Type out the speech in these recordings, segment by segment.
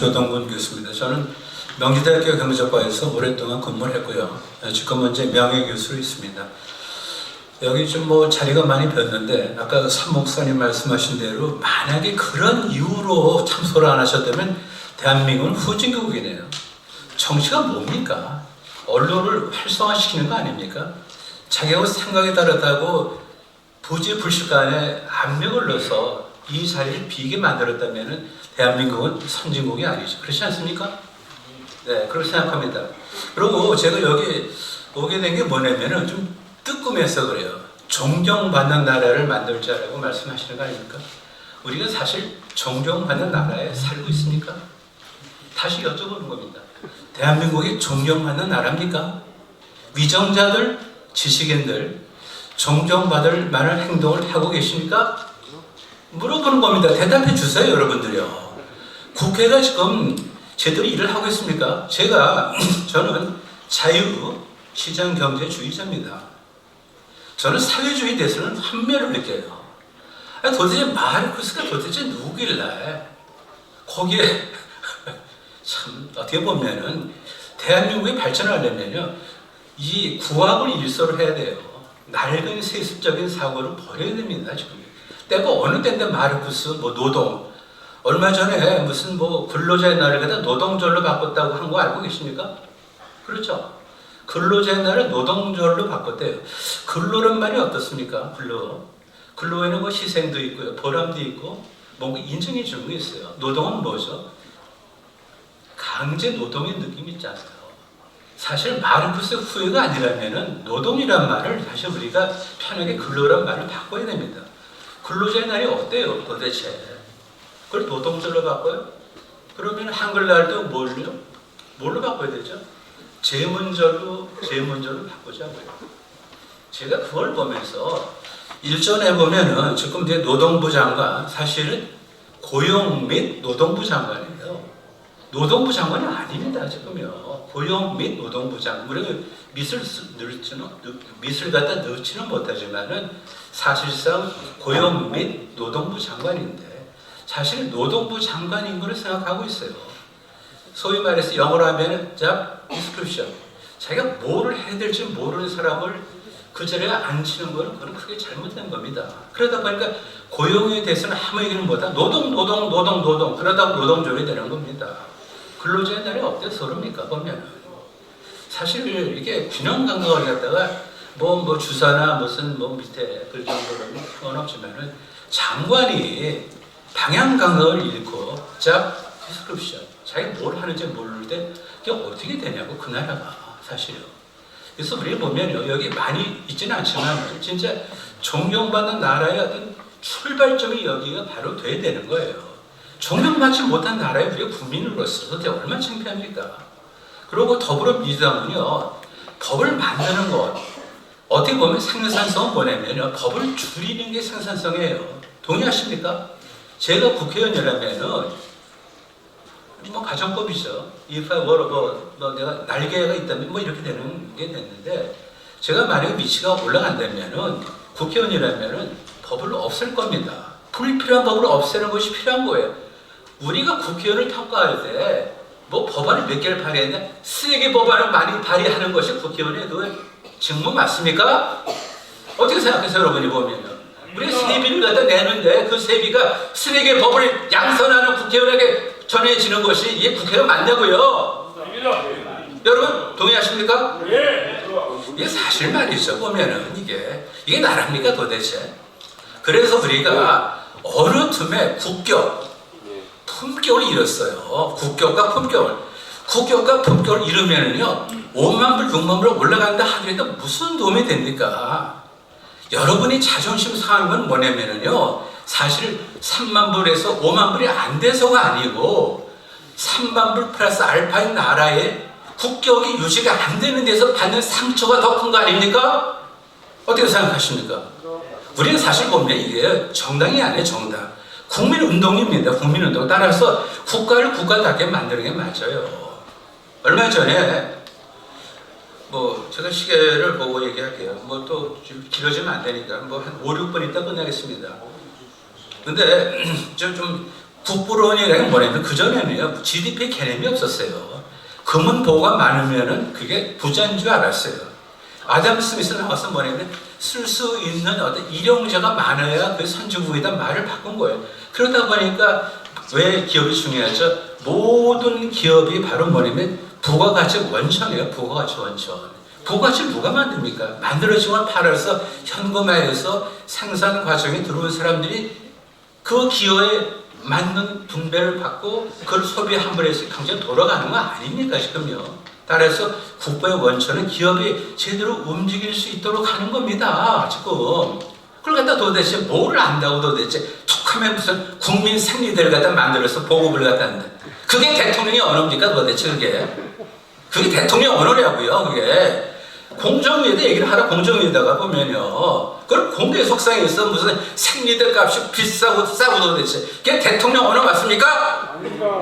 조동근 교수입니다. 저는 명지대학교 경제학과에서 오랫동안 근무를 했고요. 지금은 이제 명예교수로 있습니다. 여기 좀 뭐 자리가 많이 비었는데 아까 산 목사님 말씀하신 대로 만약에 그런 이유로 참석을 안 하셨다면 대한민국은 후진국이네요. 정치가 뭡니까? 언론을 활성화시키는 거 아닙니까? 자기하고 생각이 다르다고 부지불식간에 압력을 넣어서 이 자리를 비게 만들었다면 대한민국은 선진국이 아니죠. 그렇지 않습니까? 네, 그렇게 생각합니다. 그리고 제가 여기 오게 된 게 뭐냐면은 좀 뜨끔해서 그래요. 존경받는 나라를 만들자라고 말씀하시는 거 아닙니까? 우리가 사실 존경받는 나라에 살고 있습니까? 다시 여쭤보는 겁니다. 대한민국이 존경받는 나라입니까? 위정자들, 지식인들 존경받을 만한 행동을 하고 계십니까? 물어보는 겁니다. 대답해 주세요, 여러분들이요. 국회가 지금 제대로 일을 하고 있습니까? 저는 자유시장경제주의자입니다. 저는 사회주의 대해서는 환멸을 느껴요. 도대체 마르크스가 도대체 누구길래 거기에 참 어떻게 보면은 대한민국이 발전을 하려면요 이 구학을 일소로 해야 돼요. 낡은 세습적인 사고를 버려야 됩니다. 지금 때가 어느 때인데 마르크스 뭐 노동 얼마 전에 무슨 뭐 근로자의 날을 갖다 노동절로 바꿨다고 한 거 알고 계십니까? 그렇죠? 근로자의 날을 노동절로 바꿨대요. 근로란 말이 어떻습니까? 근로에는 뭐 희생도 있고요, 보람도 있고 뭔가 인정해 주는 게 있어요. 노동은 뭐죠? 강제 노동의 느낌이 있지 않아요? 사실 마르크스 후예가 아니라면은 노동이란 말을 사실 우리가 편하게 근로란 말을 바꿔야 됩니다. 근로자의 날이 어때요, 도대체? 그걸 노동절로 바꿔요? 그러면 한글날도 뭘로 바꿔야 되죠? 제문절로 바꾸자고요. 제가 그걸 보면서 일전에 보면은 지금 이제 노동부 장관 사실은 고용 및 노동부 장관이에요. 노동부 장관이 아닙니다. 지금요. 고용 및 노동부 장관. 우리가 밑을 갖다 넣지는 못하지만은 사실상 고용 및 노동부 장관인데 사실 노동부 장관인 걸 생각하고 있어요. 소위 말해서 영어로 하면 job description. 자기가 뭘 해야 될지 모르는 사람을 그 자리에 앉히는 것은 그건 크게 잘못된 겁니다. 그러다 보니까 고용에 대해서는 아무 얘기를 못하고 노동 그러다 노동절이 되는 겁니다. 근로자의 날이 어때서 그럽니까? 보면 사실 이게 균형 감각을 갖다가 뭐 주사나 무슨 뭐 밑에 그 정도로는 상관없지만은 장관이 방향 감각을 잃고 job description 자기가 뭘 하는지 모를 때 이게 어떻게 되냐고 그 나라가 사실요. 그래서 우리 보면요 여기 많이 있지는 않지만 진짜 존경받는 나라의 어떤 출발점이 여기가 바로 돼야 되는 거예요. 존경받지 못한 나라에 우리가 국민으로서 도대체 얼마나 창피합니까? 그리고 더불어민주당은요 법을 만드는 것 어떻게 보면 생산성은 뭐냐면요 법을 줄이는 게 생산성이에요. 동의하십니까? 제가 국회의원이라면은 뭐 가정법이죠. If I were 내가 날개가 있다면 뭐 이렇게 되는 게 됐는데 제가 만약에 위치가 올라간다면은 국회의원이라면은 법을 없앨 겁니다. 불필요한 법을 없애는 것이 필요한 거예요. 우리가 국회의원을 평가할 때 뭐 법안을 몇 개를 발의했는데 쓰레기 법안을 많이 발의하는 것이 국회의원의 그 직무 맞습니까? 어떻게 생각하세요, 여러분이 보면요? 우리가 세비를 갖다 내는데 그 세비가 쓰레기 법을 양선하는 국회의원에게 전해지는 것이 이게 국회가 맞냐고요? 여러분 동의하십니까? 이게 사실 말이죠. 보면은 이게 나라입니까 도대체? 그래서 우리가 어느 틈에 품격을 잃었어요. 국격과 품격을 잃으면은요 5만 불, 6만 불 올라간다 하더라도 무슨 도움이 됩니까? 여러분이 자존심 상하는 건 뭐냐면은요 사실 3만 불에서 5만 불이 안 돼서가 아니고 3만 불 플러스 알파인 나라의 국격이 유지가 안 되는 데서 받는 상처가 더 큰 거 아닙니까? 어떻게 생각하십니까? 우리는 사실 보면 이게 정당이 아니에요. 정당. 국민운동입니다. 국민운동. 따라서 국가를 국가답게 만드는 게 맞아요. 얼마 전에 제가 시계를 보고 얘기할게요. 또 길어지면 안 되니까 한 5, 6분 있다 끝나겠습니다. 근데 좀 국부론이라는 게 뭐냐면 그전에는요, GDP 개념이 없었어요. 금은 보고가 많으면은 그게 부자인 줄 알았어요. 아담 스미스 나와서 뭐냐면 쓸 수 있는 어떤 일용자가 많아야 그 선진국에다 말을 바꾼 거예요. 그러다 보니까 왜 기업이 중요하죠? 모든 기업이 바로 뭐냐면 부가가치 원천이에요. 부가가치 원천. 부가가치를 누가 만듭니까? 만들어지면 팔아서 현금화해서 생산 과정에 들어온 사람들이 그 기여에 맞는 분배를 받고 그걸 소비 한 번에 해서 경제가 돌아가는 거 아닙니까 지금요. 따라서 국부의 원천은 기업이 제대로 움직일 수 있도록 하는 겁니다 지금. 그걸 갖다 도대체 뭘 안다고 도대체 툭하면 무슨 국민 생리대를 갖다 만들어서 보급을 갖다 한다. 그게 대통령의 언어입니까 도대체 그게 대통령 언어라고요. 그게 공정위에다 얘기를 하라. 공정위에다가 보면요, 그걸 공개 속상해서 무슨 생리대 값이 비싸고 싸고 도대체 그게 대통령 언어 맞습니까? 아닙니다.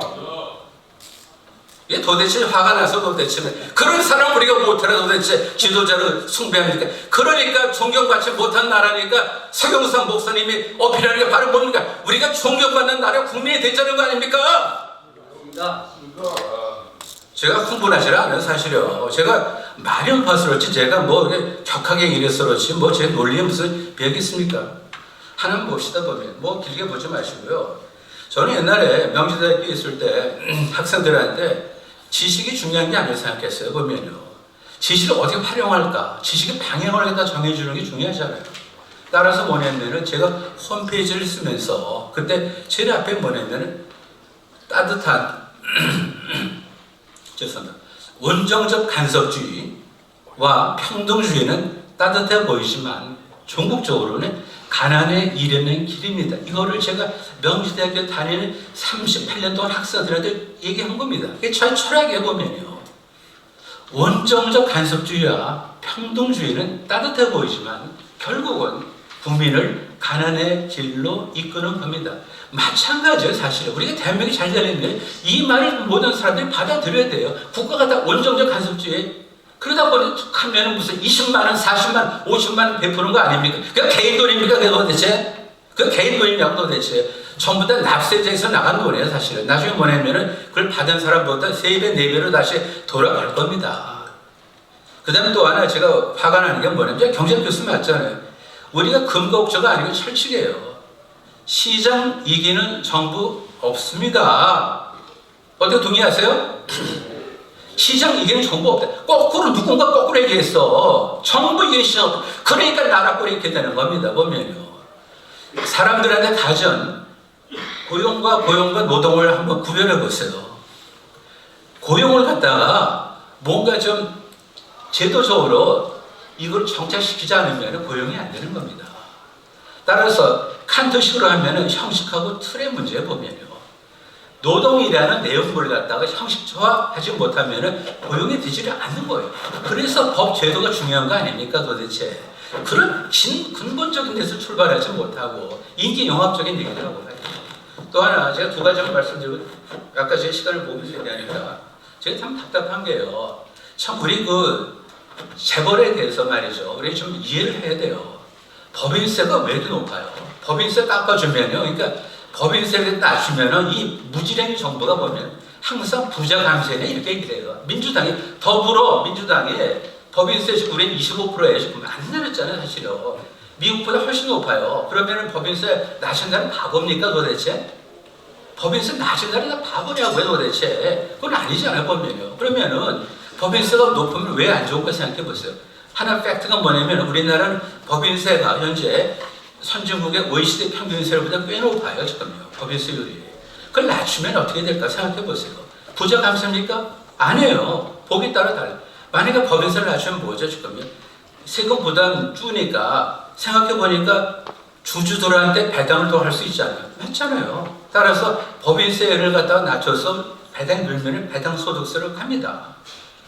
이게 도대체 화가 나서 도대체 그런 사람 우리가 못하라 도대체 지도자를 숭배합니까? 그러니까 존경받지 못한 나라니까 서경석 목사님이 어필하는 게 바로 뭡니까? 우리가 존경받는 나라 국민이 되자는 거 아닙니까? 제가 흥분하지 않아요 사실요. 제가 많이 봐서그렇지 제가 뭐 격하게 일해서 그렇지 뭐 제 논리에 무슨 비약이 있습니까? 하나만 봅시다. 보면 뭐 길게 보지 마시고요. 저는 옛날에 명지대학교에 있을 때 학생들한테 지식이 중요한 게 아니라고 생각했어요. 보면요, 지식을 어떻게 활용할까, 지식의 방향을 갖다 정해주는 게 중요하잖아요. 따라서 뭐냐면은 제가 홈페이지를 쓰면서 그때 제일 앞에 뭐냐면은 따뜻한 죄송합니다. 원정적 간섭주의와 평등주의는 따뜻해 보이지만 종국적으로는 가난에 이르는 길입니다. 이거를 제가 명지대학교 다니는 38년 동안 학생들한테 얘기한 겁니다. 이게 저희 철학에 보면요, 원정적 간섭주의와 평등주의는 따뜻해 보이지만 결국은 국민을 가난의 길로 이끄는 겁니다. 마찬가지예요. 사실은 우리가 대한민국이 잘 되려면 이 말을 모든 사람들이 받아들여야 돼요. 국가가 다 원정적 간섭주의. 그러다 보니 하면 무슨 20만 원, 40만 원, 50만 원 베푸는 거 아닙니까? 그게 개인 돈입니까? 그게 도대체? 그게 개인 돈이냐고 도대체. 전부 다 납세자에서 나간 돈이에요. 사실은. 나중에 뭐냐면은 그걸 받은 사람보다 3배, 4배로 다시 돌아갈 겁니다. 그 다음에 또 하나 제가 화가 나는 게 뭐냐면 경제 교수 맞잖아요. 우리가 금곡저가 아니고 철칙이에요. 시장 이기는 정부 없습니다. 어떻게 동의하세요? 시장 이기는 정부 없다. 거꾸로 누군가 거꾸로 얘기했어. 정부 이기는 시장 없다. 그러니까 나라 꼴이 이렇게 되는 겁니다. 보면요, 사람들한테 다전 고용과 노동을 한번 구별해 보세요. 고용을 갖다가 뭔가 좀 제도적으로 이걸 정착시키지 않으면 고용이 안 되는 겁니다. 따라서 칸트식으로 하면 형식하고 틀의 문제에 보면요, 노동이라는 내용물을 갖다가 형식화하지 못하면 고용이 되지를 않는 거예요. 그래서 법 제도가 중요한 거 아닙니까 도대체. 그런 근본적인 데서 출발하지 못하고 인기영합적인 얘기를 하고 가요. 또 하나 제가 2가지만 말씀드리고 아까 제 시간을 모으는 게 아니라 제가 참 답답한 게요, 참 우리 그 재벌에 대해서 말이죠, 우리 좀 이해를 해야 돼요. 법인세가 왜 이렇게 높아요? 법인세 깎아주면요, 그러니까 법인세를 낮추면은 이 무지랭이 정부가 보면 항상 부자 감세네 이렇게 얘기를 해요. 민주당이 민주당이 법인세 지금 우리 25%에 지금 안 내렸잖아요 사실요. 미국보다 훨씬 높아요. 그러면은 법인세 낮춘다는 바보입니까 도대체? 법인세 낮춘다는 게 바보냐고요 도대체? 그건 아니잖아요 보면요. 그러면은 법인세가 높으면 왜 안 좋은가 생각해 보세요. 하나 팩트가 뭐냐면 우리나라는 법인세가 현재 선진국의 OECD 평균세율보다 꽤 높아요 지금요. 법인세율이. 그걸 낮추면 어떻게 될까 생각해 보세요. 부자 감세입니까? 아니에요. 보기 따라 달라요. 만약에 법인세를 낮추면 뭐죠 지금요? 세금 부담 주니까 생각해 보니까 주주들한테 배당을 더 할 수 있잖아요. 했잖아요. 따라서 법인세를 갖다가 낮춰서 배당 늘면 배당 소득세를 합니다.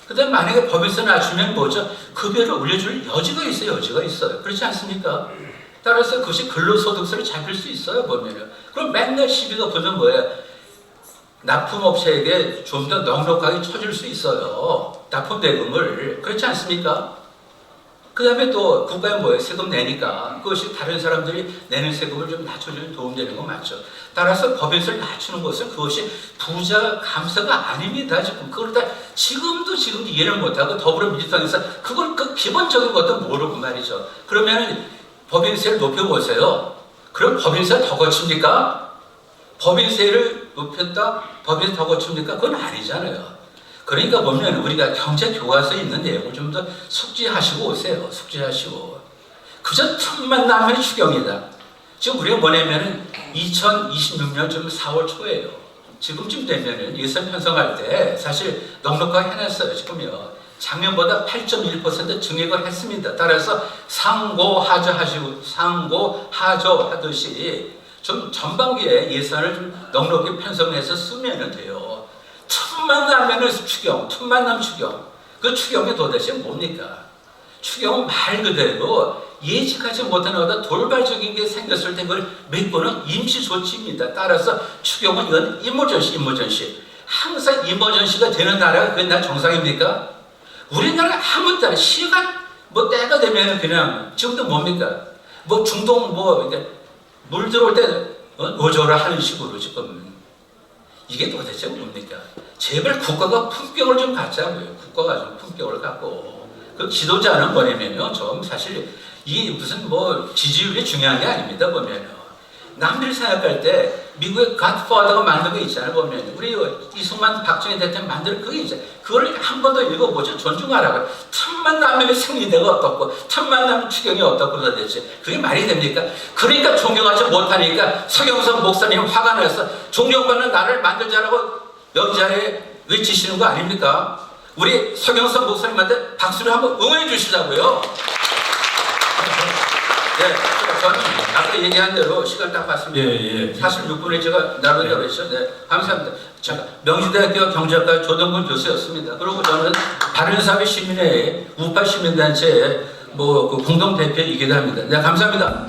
그 다음에 만약에 법인세 낮추면 뭐죠? 급여를 올려줄 여지가 있어요. 그렇지 않습니까? 따라서 그것이 근로소득세를 잡힐 수 있어요, 보면은. 그럼 맨날 시비가 붙는 거예요. 납품업체에게 좀 더 넉넉하게 쳐줄 수 있어요. 납품 대금을. 그렇지 않습니까? 그 다음에 또 국가에 뭐예요? 세금 내니까 그것이 다른 사람들이 내는 세금을 좀 낮춰주는 도움되는 건 맞죠. 따라서 법인세를 낮추는 것은 그것이 부자 감사가 아닙니다. 지금 그걸 다 지금도 이해를 못하고 더불어민주당에서 그걸 그 기본적인 것도 모르고 말이죠. 그러면 법인세를 높여보세요. 그럼 법인세가 더 거칩니까? 법인세를 높였다? 법인세 더 거칩니까? 그건 아니잖아요. 그러니까 보면 우리가 경제 교과서에 있는 내용을 좀 더 숙지하시고 오세요. 숙지하시고. 그저 틈만 나면 추경이다. 지금 우리가 뭐냐면은 2026년 좀 4월 초예요. 지금쯤 되면은 예산 편성할 때 사실 넉넉하게 해놨어요. 지금요. 작년보다 8.1% 증액을 했습니다. 따라서 상고하저 하듯이 좀 전반기에 예산을 좀 넉넉히 편성해서 쓰면 돼요. 틈만 나면은 추경, 틈만 나면 추경. 그 추경이 도대체 뭡니까? 추경은 말 그대로 예측하지 못한 어떤 돌발적인 게 생겼을 때 그걸 메꾸는 임시조치입니다. 따라서 추경은 이건 이머전시. 항상 이머전시가 되는 나라가 그게 나 정상입니까? 우리나라 아무 때나 시간 뭐 때가 되면 그냥 지금도 뭡니까? 뭐 중동 뭐 물 들어올 때 노조를 하는 식으로 지금 이게 도대체 뭡니까? 제발 국가가 품격을 좀 갖자고요. 국가가 좀 품격을 갖고 그 지도자는 뭐냐면요. 좀 사실 이 무슨 뭐 지지율이 중요한 게 아닙니다. 보면요. 남들이 생각할 때 미국의 갓파더가 만든 거 있잖아요. 보면 우리 이승만 박정희 대통령 만든 그게 있잖아요. 그걸 한 번 더 읽어보죠. 존중하라고. 틈만 나면 승리대가 어떻고 틈만 나면 추경이 어떻고 도대체 그게 말이 됩니까? 그러니까 존경하지 못하니까 서경석 목사님 화가 나서 존경받는 나를 만들자라고 여기 자리에 외치시는 거 아닙니까? 우리 서경석 목사님한테 박수를 한번 응원해 주시자고요. 네, 저는 아까 얘기한 대로 시간 딱 봤습니다. 예. 46분에 제가 나눈다고 했죠. 네, 감사합니다. 잠깐, 명지대학교 경제학과 조동근 교수였습니다. 그리고 저는 바른사회 시민회의 우파 시민단체의 그 공동대표이기도 합니다. 네, 감사합니다.